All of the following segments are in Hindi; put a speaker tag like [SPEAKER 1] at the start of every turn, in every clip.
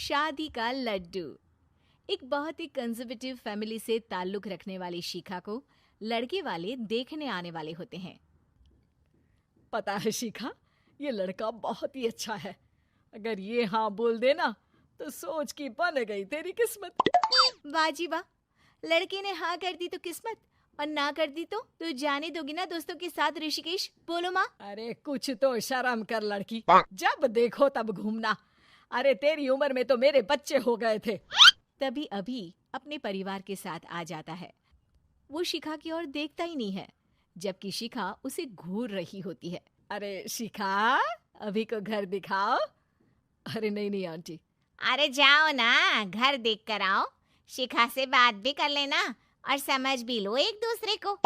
[SPEAKER 1] शादी का लड्डू। एक बहुत ही कंजर्वेटिव फैमिली से ताल्लुक रखने वाली शिखा को लड़के वाले देखने आने वाले होते हैं।
[SPEAKER 2] पता है शिखा, ये लड़का बहुत ही अच्छा है। अगर ये हाँ बोल देना तो सोच की बन गई तेरी किस्मत।
[SPEAKER 1] वाह जी वाह, लड़के ने हाँ कर दी तो किस्मत, और ना कर दी तो जाने दोगी ना दोस्तों के साथ ऋषिकेश? बोलो माँ।
[SPEAKER 2] अरे कुछ तो शर्म कर लड़की, जब देखो तब घूमना। अरे तेरी उम्र में तो मेरे बच्चे हो गए थे।
[SPEAKER 1] तभी अभी अपने परिवार के साथ आ जाता है। वो शिखा की ओर देखता ही नहीं है, जबकि शिखा उसे घूर रही होती है।
[SPEAKER 2] अरे शिखा, अभी को घर दिखाओ। अरे नहीं नहीं आंटी।
[SPEAKER 3] अरे जाओ ना, घर देख कर आओ। शिखा से बात भी कर लेना और समझ भी लो एक दूसरे को।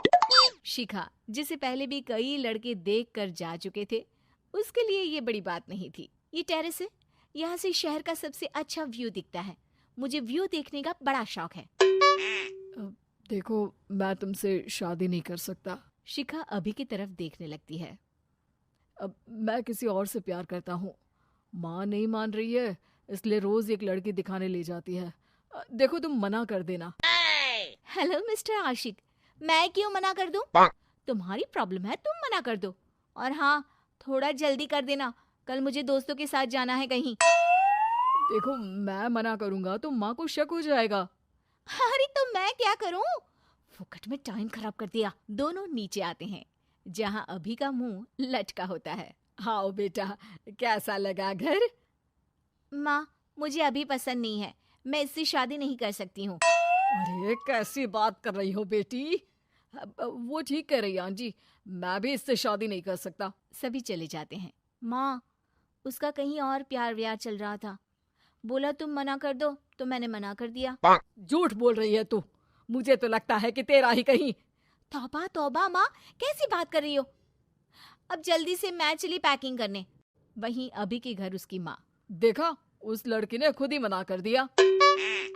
[SPEAKER 1] शिखा, जिसे पहले भी कई लड़के देख कर जा चुके थे, उसके लिए ये बड़ी बात नहीं थी। ये टेरेस है, यहाँ से शहर का सबसे अच्छा व्यू दिखता है। मुझे व्यू देखने का बड़ा शौक है।
[SPEAKER 2] देखो, मैं तुमसे शादी नहीं कर सकता।
[SPEAKER 1] शिखा अभी की तरफ देखने लगती है।
[SPEAKER 2] अब मैं किसी और से प्यार करता हूँ। माँ नहीं मान रही है, इसलिए रोज एक लड़की दिखाने ले जाती है। देखो तुम मना कर देना।
[SPEAKER 1] हेलो मिस्टर आशिक, मैं क्यों मना कर दूं? तुम्हारी प्रॉब्लम है, तुम मना कर दो। और हाँ, थोड़ा जल्दी कर देना, कल मुझे दोस्तों के साथ जाना है कहीं।
[SPEAKER 2] देखो मैं मना करूंगा तो माँ को शक हो जाएगा।
[SPEAKER 1] अरे तो मैं क्या करूं? फुकट में टाइम खराब कर दिया। दोनों नीचे आते हैं, जहाँ अभी का मुंह लटका होता है।
[SPEAKER 2] हाँ बेटा, कैसा लगा घर?
[SPEAKER 1] माँ, मुझे अभी पसंद नहीं है, मैं इससे शादी नहीं कर सकती हूँ।
[SPEAKER 2] अरे कैसी बात कर रही हो बेटी? वो ठीक कह रही है आंटी, मैं भी इससे शादी नहीं कर सकता।
[SPEAKER 1] सभी चले जाते हैं। माँ, उसका कहीं और प्यार व्यार चल रहा था, बोला तुम मना कर दो तो मैंने मना कर दिया।
[SPEAKER 2] झूठ बोल रही है तू, मुझे तो लगता है कि तेरा ही कहीं।
[SPEAKER 1] तौबा तौबा माँ, कैसी बात कर रही हो? अब जल्दी से मैं चली पैकिंग करने। वहीं अभी के घर उसकी माँ।
[SPEAKER 2] देखा, उस लड़की ने खुद ही मना कर दिया।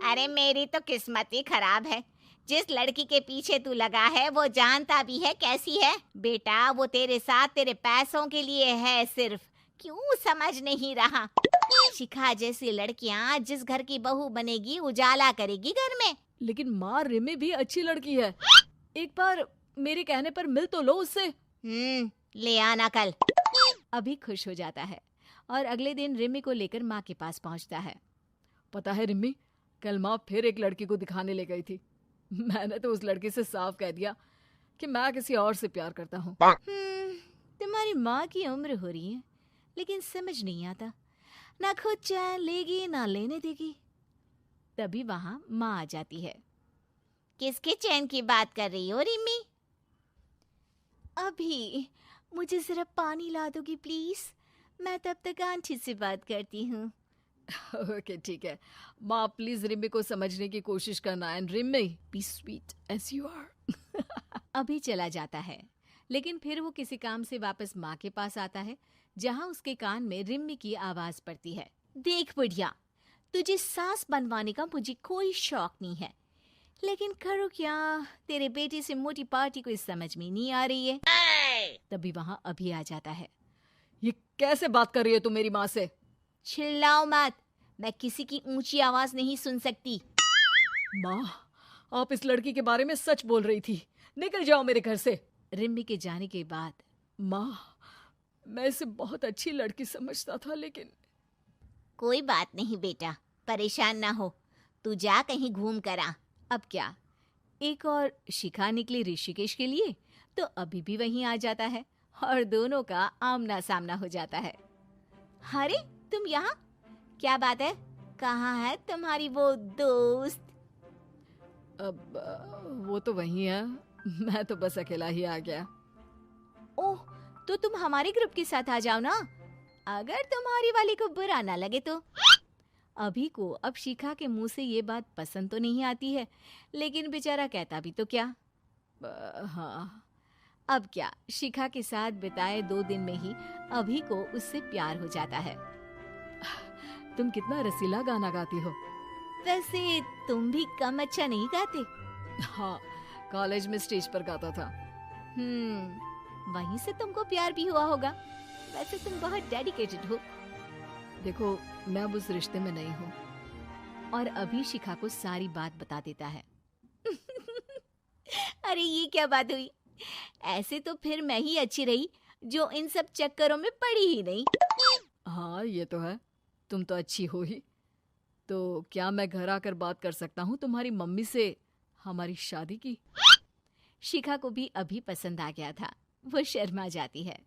[SPEAKER 3] अरे मेरी तो किस्मत ही खराब है। जिस लड़की के पीछे तू लगा है वो जानता भी है कैसी है। बेटा वो तेरे साथ तेरे पैसों के लिए है सिर्फ, क्यों समझ नहीं रहा? शिखा जैसी लड़कियां जिस घर की बहू बनेगी उजाला करेगी घर में।
[SPEAKER 2] लेकिन माँ, रिमी भी अच्छी लड़की है, एक बार मेरे कहने पर मिल तो लो उससे।
[SPEAKER 3] ले आना कल।
[SPEAKER 1] अभी खुश हो जाता है और अगले दिन रिमी को लेकर माँ के पास पहुँचता है।
[SPEAKER 2] पता है रिमी, कल माँ फिर एक लड़की को दिखाने ले गई थी। मैंने तो उस लड़की से साफ कह दिया कि मैं किसी और से प्यार करता हूँ।
[SPEAKER 1] तुम्हारी माँ की उम्र हो रही है, लेकिन समझ नहीं आता, ना खुद चैन लेगी ना लेने देगी। तभी वहाँ माँ आ जाती है।
[SPEAKER 3] किसके चैन की बात कर रही हो रिमी?
[SPEAKER 1] अभी मुझे जरा पानी ला दोगी प्लीज? मैं तब तक आंटी से बात करती हूँ।
[SPEAKER 2] ओके ठीक है माँ, प्लीज रिमी को समझने की कोशिश करना। And Rimi, be sweet as you are.
[SPEAKER 1] अभी चला जाता है, लेकिन फिर वो किसी काम से वापस माँ के पास आता है, जहाँ उसके कान में रिम्मी की आवाज पड़ती है। देख बुढ़िया, तुझे सास बनवाने का मुझे कोई शौक नहीं है, लेकिन करो क्या, तेरे बेटे से मोटी पार्टी को समझ में नहीं आ रही है। तभी वहाँ अभी आ जाता है।
[SPEAKER 2] ये कैसे बात कर रही है तू मेरी माँ से?
[SPEAKER 1] चिल्लाओ मत, मैं किसी की ऊंची आवाज नहीं सुन सकती।
[SPEAKER 2] माँ, आप इस लड़की के बारे में सच बोल रही थी, निकल जाओ मेरे घर से।
[SPEAKER 1] रिम्मी के जाने के बाद
[SPEAKER 2] माँ, मैं इसे बहुत अच्छी लड़की समझता था, लेकिन
[SPEAKER 3] कोई बात नहीं बेटा, परेशान ना हो, तू जा कहीं घूम कर आ।
[SPEAKER 1] अब क्या, एक और शिखा निकली ऋषिकेश के लिए तो अभी भी वहीं आ जाता है और दोनों का आमना सामना हो जाता है। अरे तुम यहाँ, क्या बात है? कहाँ है तुम्हारी वो दोस्त?
[SPEAKER 2] अब वो तो वही है, मैं तो बस अकेला ही आ गया।
[SPEAKER 1] ओह, तो तुम हमारे ग्रुप के साथ आ जाओ ना, अगर तुम्हारी वाली को बुरा ना लगे तो। अभी को अब शिखा के मुंह से ये बात पसंद तो नहीं आती है, लेकिन बेचारा कहता भी तो क्या।
[SPEAKER 2] हाँ,
[SPEAKER 1] अब क्या, शिखा के साथ बिताए 2 दिन में ही अभी को उससे प्यार हो जाता है।
[SPEAKER 2] तुम कितना रसीला गाना गाती हो।
[SPEAKER 1] वैसे तुम भी कम अच्छा नहीं गाते।
[SPEAKER 2] हाँ, कॉलेज में स्टेज पर गाता था।
[SPEAKER 1] वहीं से तुमको प्यार भी हुआ होगा। वैसे तुम बहुत डेडिकेटेड हो।
[SPEAKER 2] देखो, मैं अब उस रिश्ते में नहीं हूँ।
[SPEAKER 1] और अभी शिखा को सारी बात बता देता है। अरे ये क्या बात हुई? ऐसे तो फिर मैं ही अच्छी रही जो इन सब चक्करों में पड़ी ही नहीं।
[SPEAKER 2] हाँ, ये तो है, तुम तो अच्छी हो ही। तो क्या मैं घर आकर बात कर सकता हूँ तुम्हारी मम्मी से हमारी शादी की?
[SPEAKER 1] शिखा को भी अभी पसंद आ गया था। वो शर्मा जाती है।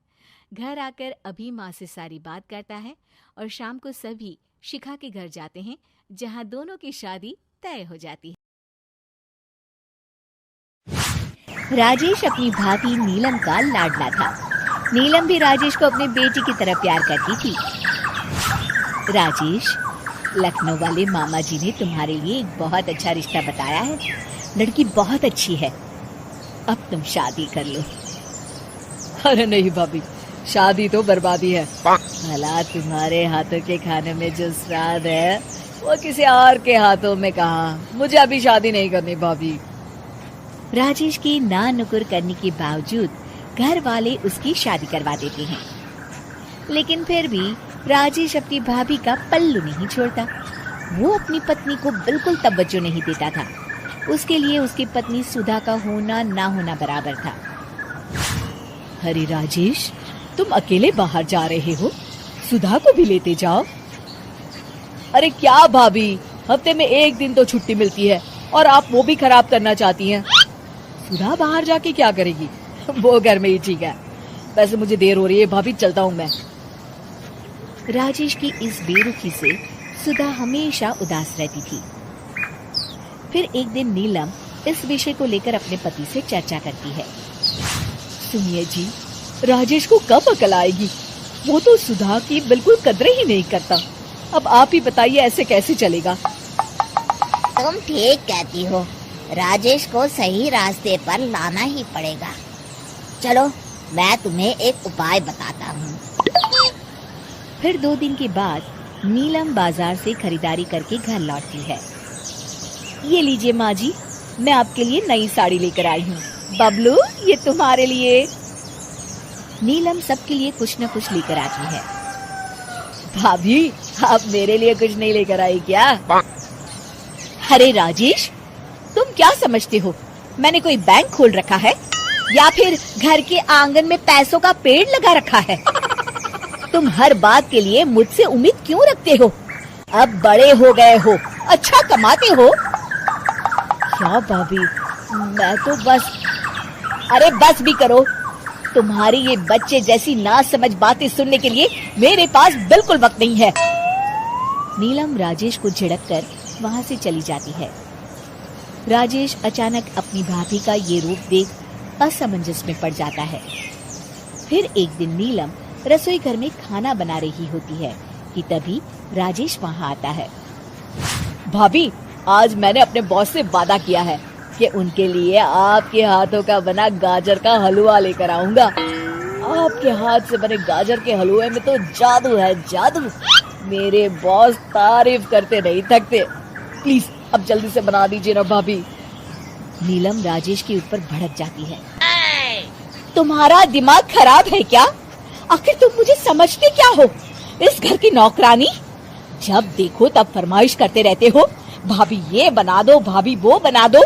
[SPEAKER 1] घर आकर अभी माँ से सारी बात करता है और शाम को सभी शिखा के घर जाते हैं, जहाँ दोनों की शादी तय हो जाती है। राजेश अपनी भाभी नीलम का लाडला था। नीलम भी राजेश को अपने बेटी की तरह प्यार करती थी। राजेश, लखनऊ वाले मामा जी ने तुम्हारे लिए एक बहुत अच्छा रिश्ता बताया है। लड़की बहुत अच्छी है, अब तुम शादी कर लो।
[SPEAKER 2] अरे नहीं भाभी, शादी तो बर्बादी है।
[SPEAKER 1] भला तुम्हारे हाथों के खाने में जो स्वाद है
[SPEAKER 2] वो किसी और के हाथों में कहाँ। मुझे अभी शादी नहीं करनी भाभी।
[SPEAKER 1] राजेश की ना नुकुर करने के बावजूद घर वाले उसकी शादी करवा देते हैं, लेकिन फिर भी राजेश अपनी भाभी का पल्लू नहीं छोड़ता। वो अपनी पत्नी को बिल्कुल तवज्जो नहीं देता था। उसके लिए उसकी पत्नी सुधा का होना ना होना बराबर था।
[SPEAKER 2] अरे राजेश, तुम अकेले बाहर जा रहे हो, सुधा को भी लेते जाओ। अरे क्या भाभी, हफ्ते में एक दिन तो छुट्टी मिलती है और आप वो भी खराब करना चाहती हैं। सुधा बाहर जाके क्या करेगी? वो घर में ही ठीक है। वैसे मुझे देर हो रही है भाभी, चलता हूँ मैं।
[SPEAKER 1] राजेश की इस बेरुखी से सुधा हमेशा उदास रहती थी। फिर एक दिन नीलम इस विषय को लेकर अपने पति से चर्चा करती है।
[SPEAKER 2] सुनिए जी, राजेश को कब अकल आएगी? वो तो सुधा की बिल्कुल कदर ही नहीं करता। अब आप ही बताइए, ऐसे कैसे चलेगा?
[SPEAKER 3] तुम ठीक कहती हो, राजेश को सही रास्ते पर लाना ही पड़ेगा। चलो, मैं तुम्हें एक उपाय बताता हूँ।
[SPEAKER 1] फिर 2 दिन के बाद नीलम बाजार से खरीदारी करके घर लौटती है।
[SPEAKER 2] ये लीजिए माँ जी, मैं आपके लिए नई साड़ी लेकर आई हूँ। बबलू, ये तुम्हारे लिए।
[SPEAKER 1] नीलम सबके लिए कुछ न कुछ लेकर आती है।
[SPEAKER 2] भाभी, आप मेरे लिए कुछ नहीं लेकर आई क्या?
[SPEAKER 1] अरे राजेश, तुम क्या समझते हो, मैंने कोई बैंक खोल रखा है या फिर घर के आंगन में पैसों का पेड़ लगा रखा है? तुम हर बात के लिए मुझसे उम्मीद क्यों रखते हो? अब बड़े हो गए हो, अच्छा कमाते हो।
[SPEAKER 2] क्या भाभी, मैं तो बस।
[SPEAKER 1] अरे बस भी करो। तुम्हारी ये बच्चे जैसी नासमझ बातें सुनने के लिए मेरे पास बिल्कुल वक्त नहीं है। नीलम राजेश को झिड़ककर वहाँ से चली जाती है। राजेश अचानक अपनी भाभी का ये रूप देख असमंजस में पड़ जाता है। फिर एक दिन नीलम रसोई घर में खाना बना रही होती है कि तभी राजेश वहाँ आता है।
[SPEAKER 2] भाभी, आज मैंने अपने बॉस से वादा किया है कि उनके लिए आपके हाथों का बना गाजर का हलवा लेकर आऊंगा। आपके हाथ से बने गाजर के हलवे में तो जादू है, जादू। मेरे बॉस तारीफ करते नहीं थकते। प्लीज अब जल्दी से बना दीजिए ना भाभी।
[SPEAKER 1] नीलम राजेश के ऊपर भड़क जाती है। तुम्हारा दिमाग खराब है क्या? आखिर तुम मुझे समझते क्या हो? इस घर की नौकरानी? जब देखो तब फरमाइश करते रहते हो, भाभी ये बना दो, भाभी वो बना दो।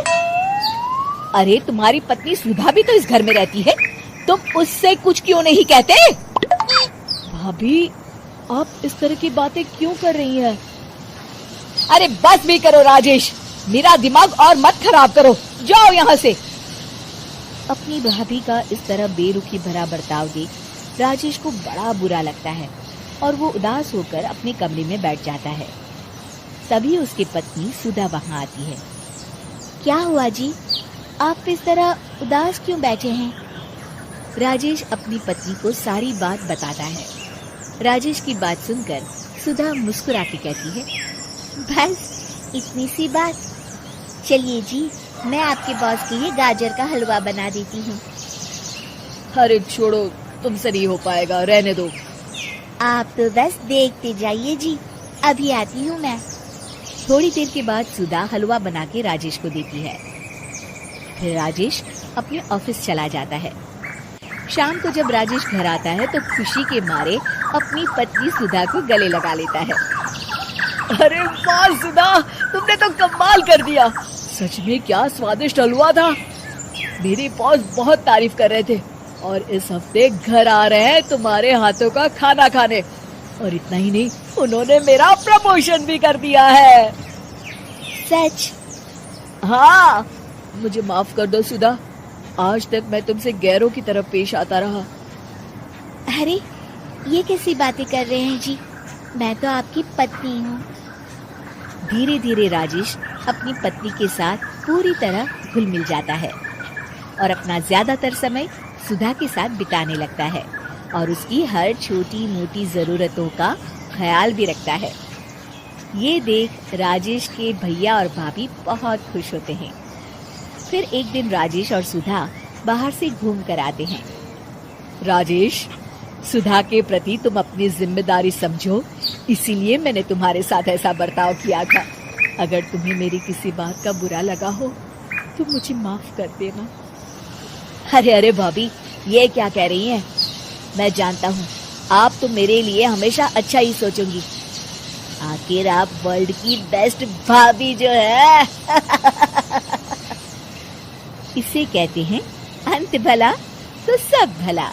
[SPEAKER 1] अरे तुम्हारी पत्नी सुधा भी तो इस घर में रहती है, तुम उससे कुछ क्यों नहीं कहते?
[SPEAKER 2] भाभी, आप इस तरह की बातें क्यों कर रही हैं?
[SPEAKER 1] अरे बस भी करो राजेश, मेरा दिमाग और मत खराब करो, जाओ यहाँ से। अपनी भाभी का इस तरह बेरुखी भरा बर्ताव देख राजेश को बड़ा बुरा लगता है और वो उदास होकर अपने कमरे में बैठ जाता है। तभी उसकी पत्नी सुधा वहाँ आती है। क्या हुआ जी, आप इस तरह उदास क्यों बैठे हैं? राजेश अपनी पत्नी को सारी बात बताता है। राजेश की बात सुनकर सुधा मुस्कुरा के कहती है, बस इतनी सी बात। चलिए जी, मैं आपके बॉस के लिए गाजर का हलवा बना देती हूँ।
[SPEAKER 2] अरे छोड़ो, तुमसे नहीं हो पाएगा, रहने दो।
[SPEAKER 3] आप तो बस देखते जाइए जी, अभी आती हूँ मैं।
[SPEAKER 1] थोड़ी देर के बाद सुधा हलवा बना के राजेश को देती है। फिर राजेश अपने ऑफिस चला जाता है। शाम को जब राजेश घर आता है तो खुशी के मारे अपनी पत्नी सुधा को गले लगा लेता है।
[SPEAKER 2] अरे वाह सुधा, तुमने तो कमाल कर दिया। सच में क्या स्वादिष्ट हलवा था। मेरे बॉस बहुत तारीफ कर रहे थे और इस हफ्ते घर आ रहे हैं तुम्हारे हाथों का खाना खाने। और इतना ही नहीं, उन्होंने मेरा प्रमोशन भी कर दिया है।
[SPEAKER 1] सच?
[SPEAKER 2] हाँ, मुझे माफ कर दो सुधा, आज तक मैं तुमसे गैरों की तरफ पेश आता रहा।
[SPEAKER 1] अरे ये कैसी बातें कर रहे हैं जी, मैं तो आपकी पत्नी हूँ। धीरे धीरे राजेश अपनी पत्नी के साथ पूरी तरह घुल मिल जाता है और अपना ज्यादातर समय सुधा के साथ बिताने लगता है और उसकी हर छोटी मोटी जरूरतों का ख्याल भी रखता है। ये देख राजेश के भैया और भाभी बहुत खुश होते हैं। फिर एक दिन राजेश और सुधा बाहर से घूम कर आते हैं।
[SPEAKER 2] राजेश, सुधा के प्रति तुम अपनी जिम्मेदारी समझो, इसीलिए मैंने तुम्हारे साथ ऐसा बर्ताव किया था। अगर तुम्हें मेरी किसी बात का बुरा लगा हो तो मुझे माफ कर देना।
[SPEAKER 1] अरे अरे भाभी, ये क्या कह रही हैं? मैं जानता हूँ आप तो मेरे लिए हमेशा अच्छा ही सोचोगी। आखिर आप वर्ल्ड की बेस्ट भाभी जो है। इसे कहते हैं अंत भला तो सब भला।